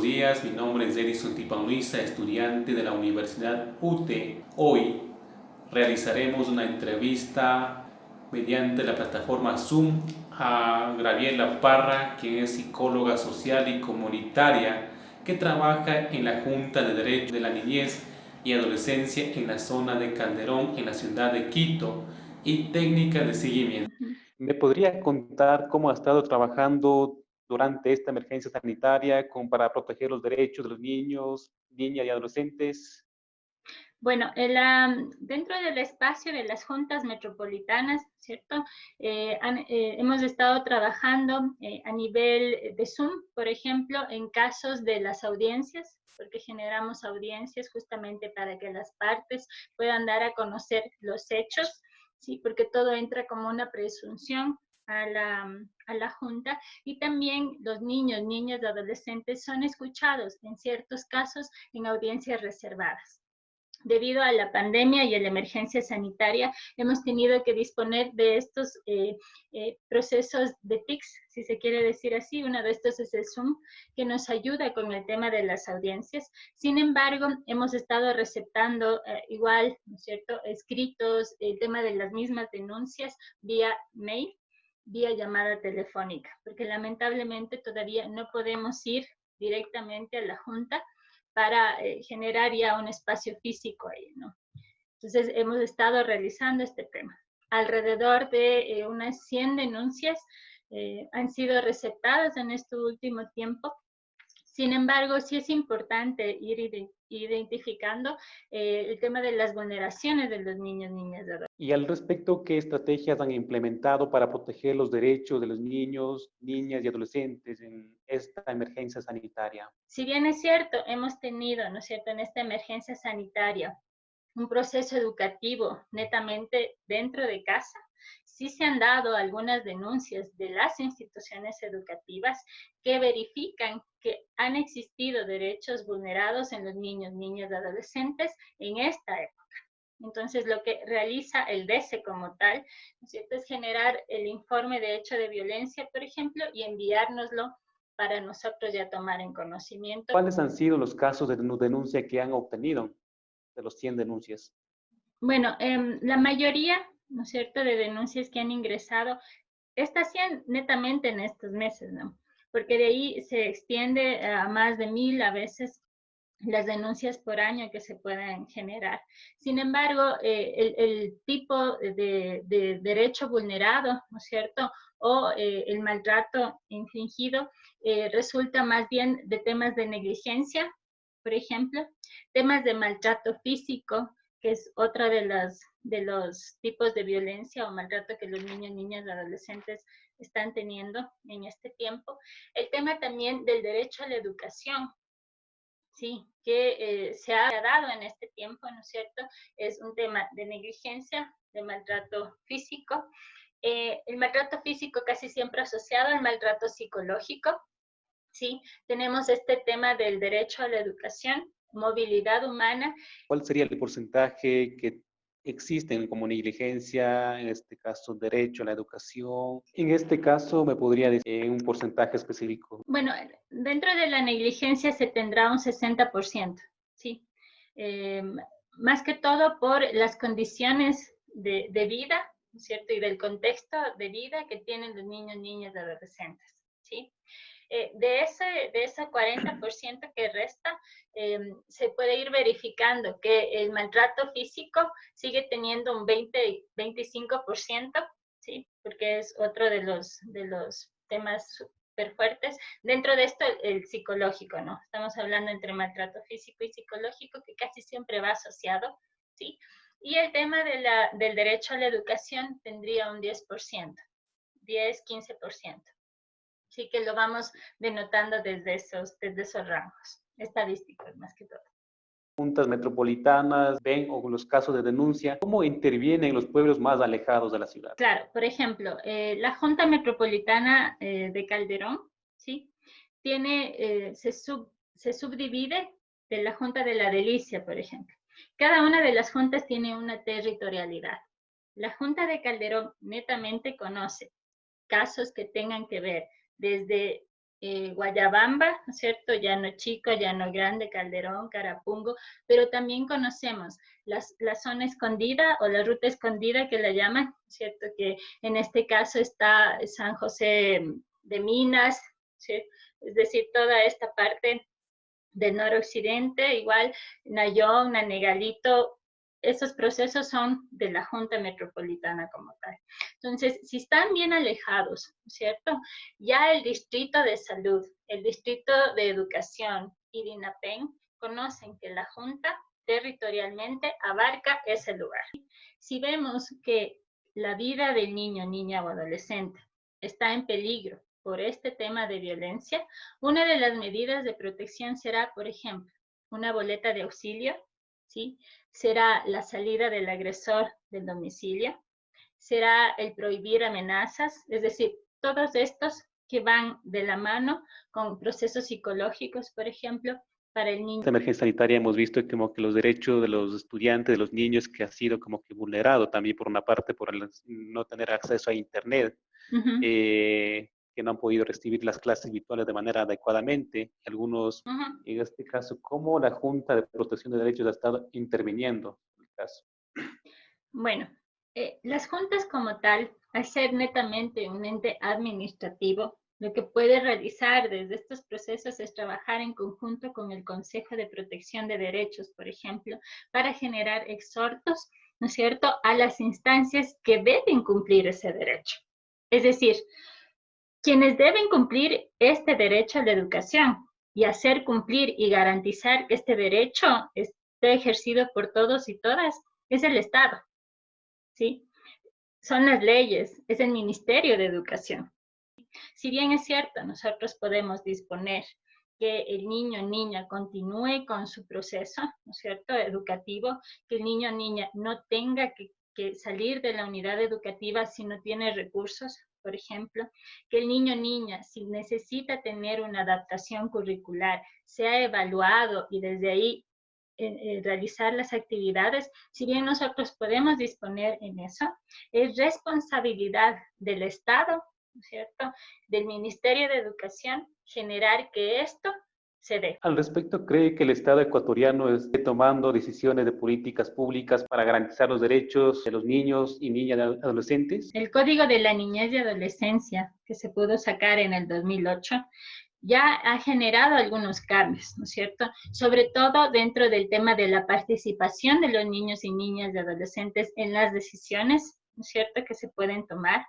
días, mi nombre es Edison Tipanuiza, estudiante de la Universidad UTE. Hoy realizaremos una entrevista mediante la plataforma Zoom a Graviela Parra, quien es psicóloga social y comunitaria que trabaja en la Junta de Derechos de la Niñez y Adolescencia en la zona de Calderón, en la ciudad de Quito, y técnica de seguimiento. ¿Me podría contar cómo ha estado trabajando durante esta emergencia sanitaria para proteger los derechos de los niños, niñas y adolescentes? Bueno, dentro del espacio de las juntas metropolitanas, ¿cierto? Hemos estado trabajando a nivel de Zoom, por ejemplo, en casos de las audiencias, porque generamos audiencias justamente para que las partes puedan dar a conocer los hechos, ¿sí? Porque todo entra como una presunción a la junta, y también los niños, niñas y adolescentes son escuchados en ciertos casos en audiencias reservadas. Debido a la pandemia y a la emergencia sanitaria, hemos tenido que disponer de estos procesos de TICs, si se quiere decir así. Uno de estos es el Zoom, que nos ayuda con el tema de las audiencias. Sin embargo, hemos estado receptando igual, ¿no es cierto?, escritos, el tema de las mismas denuncias vía mail, vía llamada telefónica, porque lamentablemente todavía no podemos ir directamente a la Junta para generar ya un espacio físico ahí, ¿no? Entonces, hemos estado realizando este tema. Alrededor de unas 100 denuncias han sido receptadas en este último tiempo. Sin embargo, sí es importante ir identificando el tema de las vulneraciones de los niños, niñas y adolescentes. Y al respecto, ¿qué estrategias han implementado para proteger los derechos de los niños, niñas y adolescentes en esta emergencia sanitaria? Si bien es cierto, hemos tenido, ¿no es cierto?, en esta emergencia sanitaria un proceso educativo netamente dentro de casa, sí se han dado algunas denuncias de las instituciones educativas que verifican que han existido derechos vulnerados en los niños, niñas y adolescentes en esta época. Entonces, lo que realiza el DESE como tal, ¿no es cierto?, es generar el informe de hecho de violencia, por ejemplo, y enviárnoslo para nosotros ya tomar en conocimiento. ¿Cuáles han sido los casos de denuncia que han obtenido de los 100 denuncias? Bueno, la mayoría, ¿no es cierto?, de denuncias que han ingresado, estas 100 netamente en estos meses, ¿no? Porque de ahí se extiende a más de 1000 a veces las denuncias por año que se pueden generar. Sin embargo, el tipo de derecho vulnerado, ¿no es cierto?, o el maltrato infringido resulta más bien de temas de negligencia, por ejemplo, temas de maltrato físico, que es otro de los tipos de violencia o maltrato que los niños, niñas y adolescentes están teniendo en este tiempo. El tema también del derecho a la educación, sí, que se ha dado en este tiempo, ¿no es cierto? Es un tema de negligencia, de maltrato físico. El maltrato físico casi siempre asociado al maltrato psicológico, ¿sí? Tenemos este tema del derecho a la educación, movilidad humana. ¿Cuál sería el porcentaje que existen como negligencia, en este caso derecho a la educación? En este caso, ¿me podría decir un porcentaje específico? Bueno, dentro de la negligencia se tendrá un 60%, ¿sí? Eh, Más que todo por las condiciones de vida, ¿no es cierto? Y del contexto de vida que tienen los niños, niñas y adolescentes, ¿sí? De ese 40% que resta, se puede ir verificando que el maltrato físico sigue teniendo un 20-25%, ¿sí? Porque es otro de los temas súper fuertes. Dentro de esto, el psicológico, ¿no? Estamos hablando entre maltrato físico y psicológico, que casi siempre va asociado, ¿sí? Y el tema del derecho a la educación tendría un 10%, 10-15%. Sí que lo vamos denotando desde esos rangos estadísticos más que todo. Juntas metropolitanas ven o los casos de denuncia, ¿cómo intervienen los pueblos más alejados de la ciudad? Claro, por ejemplo, la Junta Metropolitana de Calderón, ¿sí? Se subdivide de la Junta de la Delicia, por ejemplo. Cada una de las juntas tiene una territorialidad. La Junta de Calderón netamente conoce casos que tengan que ver desde Guayabamba, ¿no es cierto? Llano Chico, Llano Grande, Calderón, Carapungo, pero también conocemos la zona escondida o la ruta escondida que la llaman, ¿cierto? Que en este caso está San José de Minas, ¿sí? Es decir, toda esta parte del noroccidente, igual Nayón, Nanegalito, esos procesos son de la Junta Metropolitana como tal. Entonces, si están bien alejados, ¿cierto? Ya el Distrito de Salud, el Distrito de Educación y DINAPEN conocen que la Junta territorialmente abarca ese lugar. Si vemos que la vida del niño, niña o adolescente está en peligro por este tema de violencia, una de las medidas de protección será, por ejemplo, una boleta de auxilio, ¿sí? Será la salida del agresor del domicilio, será el prohibir amenazas, es decir, todos estos que van de la mano con procesos psicológicos, por ejemplo, para el niño. Esta emergencia sanitaria hemos visto como que los derechos de los estudiantes, de los niños, que ha sido como que vulnerado también por una parte por el no tener acceso a internet, que no han podido recibir las clases virtuales de manera adecuadamente. Algunos, en este caso, ¿cómo la Junta de Protección de Derechos ha estado interviniendo en el caso? Bueno, las juntas como tal, al ser netamente un ente administrativo, lo que puede realizar desde estos procesos es trabajar en conjunto con el Consejo de Protección de Derechos, por ejemplo, para generar exhortos, ¿no es cierto?, a las instancias que deben cumplir ese derecho. Es decir, quienes deben cumplir este derecho a la educación y hacer cumplir y garantizar que este derecho esté ejercido por todos y todas es el Estado, ¿sí? Son las leyes, es el Ministerio de Educación. Si bien es cierto, nosotros podemos disponer que el niño o niña continúe con su proceso, ¿no es cierto?, educativo, que el niño o niña no tenga que salir de la unidad educativa si no tiene recursos, por ejemplo, que el niño o niña, si necesita tener una adaptación curricular, sea evaluado y desde ahí realizar las actividades, si bien nosotros podemos disponer en eso, es responsabilidad del Estado, ¿no es cierto?, del Ministerio de Educación, generar que esto se dé. Al respecto, ¿cree que el Estado ecuatoriano esté tomando decisiones de políticas públicas para garantizar los derechos de los niños y niñas adolescentes? El Código de la Niñez y Adolescencia, que se pudo sacar en el 2008, ya ha generado algunos cambios, ¿no es cierto? Sobre todo dentro del tema de la participación de los niños y niñas y adolescentes en las decisiones, ¿no es cierto?, que se pueden tomar.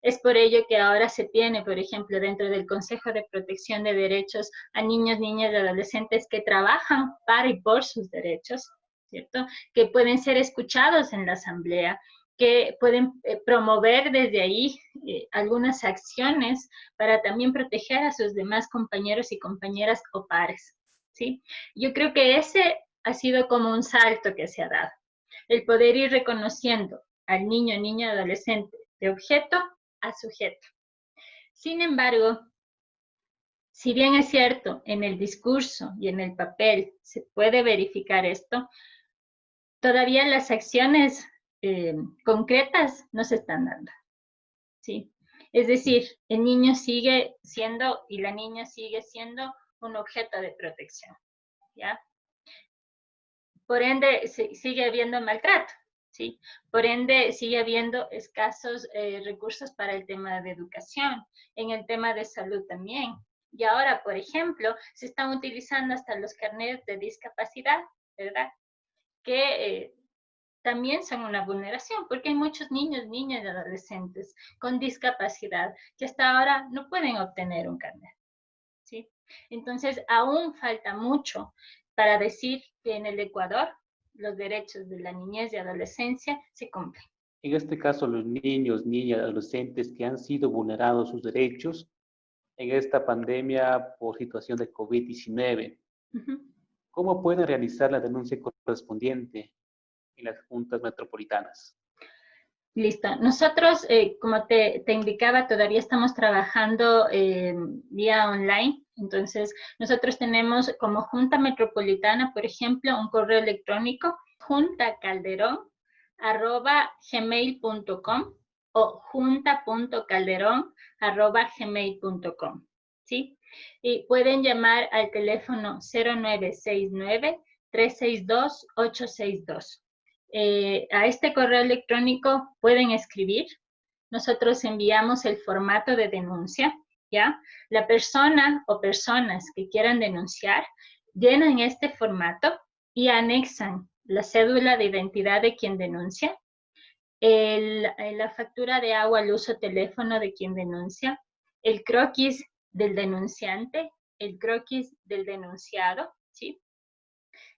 Es por ello que ahora se tiene, por ejemplo, dentro del Consejo de Protección de Derechos a niños, niñas y adolescentes que trabajan para y por sus derechos, ¿cierto?, que pueden ser escuchados en la asamblea, que pueden promover desde ahí algunas acciones para también proteger a sus demás compañeros y compañeras o pares, ¿sí? Yo creo que ese ha sido como un salto que se ha dado, el poder ir reconociendo al niño, niña, adolescente de objeto a sujeto. Sin embargo, si bien es cierto, en el discurso y en el papel se puede verificar esto, todavía las acciones concretas no se están dando, ¿sí? Es decir, el niño sigue siendo y la niña sigue siendo un objeto de protección, ¿ya? Por ende, sigue habiendo maltrato, ¿sí? Por ende, sigue habiendo escasos recursos para el tema de educación, en el tema de salud también. Y ahora, por ejemplo, se están utilizando hasta los carnets de discapacidad, ¿verdad?, que también son una vulneración, porque hay muchos niños, niñas y adolescentes con discapacidad que hasta ahora no pueden obtener un carnet, ¿sí? Entonces, aún falta mucho para decir que en el Ecuador los derechos de la niñez y adolescencia se cumplen. En este caso, los niños, niñas, adolescentes que han sido vulnerados sus derechos en esta pandemia por situación de COVID-19, ¿cómo pueden realizar la denuncia correspondiente en las juntas metropolitanas? Listo. Nosotros, como te indicaba, todavía estamos trabajando vía online. Entonces, nosotros tenemos como Junta Metropolitana, por ejemplo, un correo electrónico, juntacalderón@gmail.com o junta.calderón@gmail.com, ¿sí? Y pueden llamar al teléfono 0969-362-862. A este correo electrónico pueden escribir. Nosotros enviamos el formato de denuncia, ¿ya? La persona o personas que quieran denunciar llenan este formato y anexan la cédula de identidad de quien denuncia, la factura de agua, luz o teléfono de quien denuncia, el croquis del denunciante, el croquis del denunciado, ¿sí?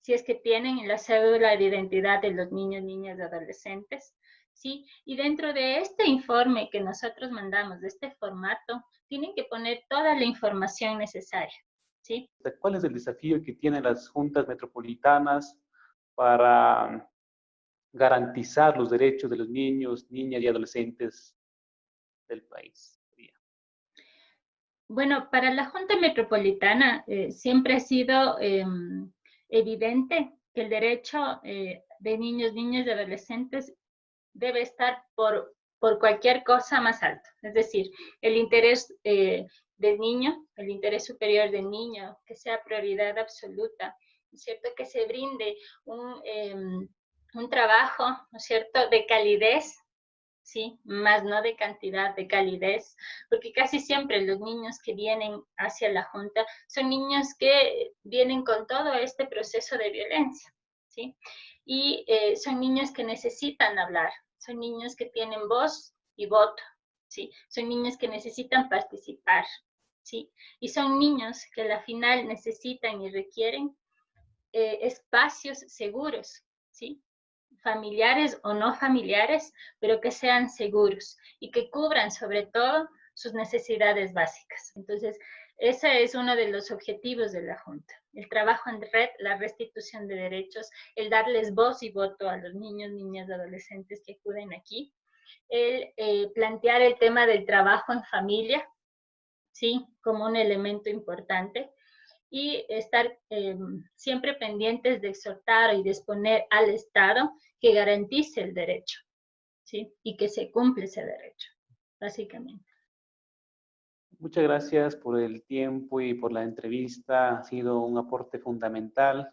Si es que tienen la cédula de identidad de los niños, niñas y adolescentes, ¿sí? Y dentro de este informe que nosotros mandamos, de este formato, tienen que poner toda la información necesaria, ¿sí? ¿Cuál es el desafío que tienen las juntas metropolitanas para garantizar los derechos de los niños, niñas y adolescentes del país? Bueno, para la Junta Metropolitana siempre ha sido evidente que el derecho de niños, niñas y adolescentes debe estar por cualquier cosa más alto. Es decir, el interés del niño, el interés superior del niño, que sea prioridad absoluta, ¿no es cierto? Que se brinde un trabajo, ¿no es cierto?, de calidez, ¿sí? Más no de cantidad, de calidez, porque casi siempre los niños que vienen hacia la Junta son niños que vienen con todo este proceso de violencia, ¿sí? Y son niños que necesitan hablar, son niños que tienen voz y voto, ¿sí? Son niños que necesitan participar, ¿sí? Y son niños que a la final necesitan y requieren espacios seguros, ¿sí? Familiares o no familiares, pero que sean seguros y que cubran sobre todo sus necesidades básicas. Entonces, ese es uno de los objetivos de la Junta. El trabajo en red, la restitución de derechos, el darles voz y voto a los niños, niñas, adolescentes que acuden aquí, el plantear el tema del trabajo en familia, ¿sí? Como un elemento importante, y estar siempre pendientes de exhortar y de exponer al Estado que garantice el derecho, ¿sí? Y que se cumple ese derecho, básicamente. Muchas gracias por el tiempo y por la entrevista. Ha sido un aporte fundamental